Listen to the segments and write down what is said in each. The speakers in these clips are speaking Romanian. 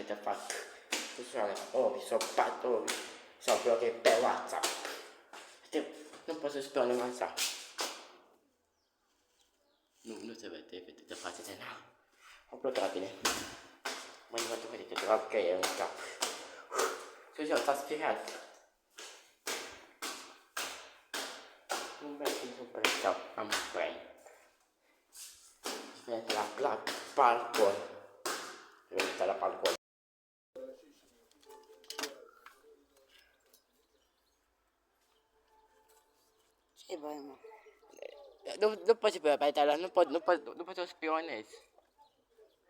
să fac ori sopat, ori sau bloche pe WhatsApp. Nu pot să spun numai asta. Nu se vede de față de na. Am blocat bine. Mă nu mă vede că am cheie în cap. Și eu s-a speriat. Nu merg într-un prețau, am spray. Și vine la balcon. Vine la balcon. Ce bai, mă? Nu poți să pe tala, nu pot să o spionez.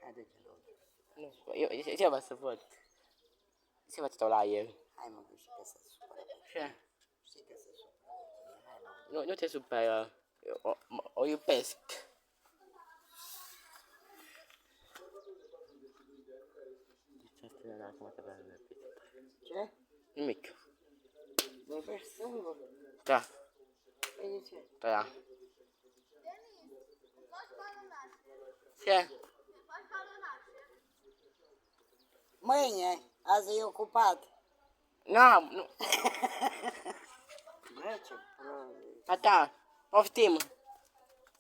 Adu-te-l. Nu, ce vă să văd? Ce vă stau la el? Hai, mă, că știi că se supără. Ce? Știi că se supără. Hai, mă. Nu te supără. O iubesc. Ce? Nimic. Vorbești singur? Da, Păi de ce? da. Ce? Mâine, azi e ocupat. Nu. Bă, ce prost. Tata, poftim.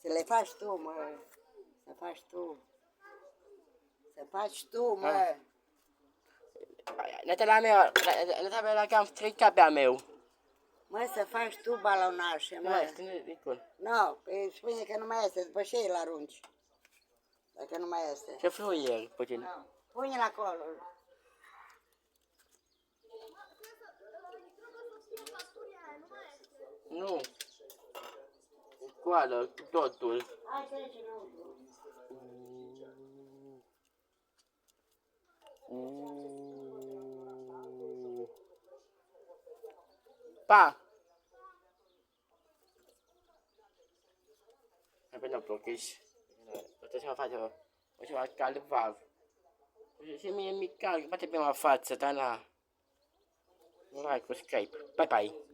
Să le faci tu, mă. Să faci tu. Să faci tu, mă. Natala mea, că am stricat pe-a meu. Mă, să faci tu balonașe, Nu mai mă. este ridicol. Nu, păi spune că nu mai este, după ce îl arunci. Dacă nu mai este. Ce fluier, puțin. Nu. Pune-l acolo. Nu. Coală, cu totul. Hai, trece înăuntru. Pa! Appena blochești. Trebuie să mă face o ceva calvav. Și mie mi-e cald, bate pe mă față, dar na. Nu hai cu Skype. Bye bye.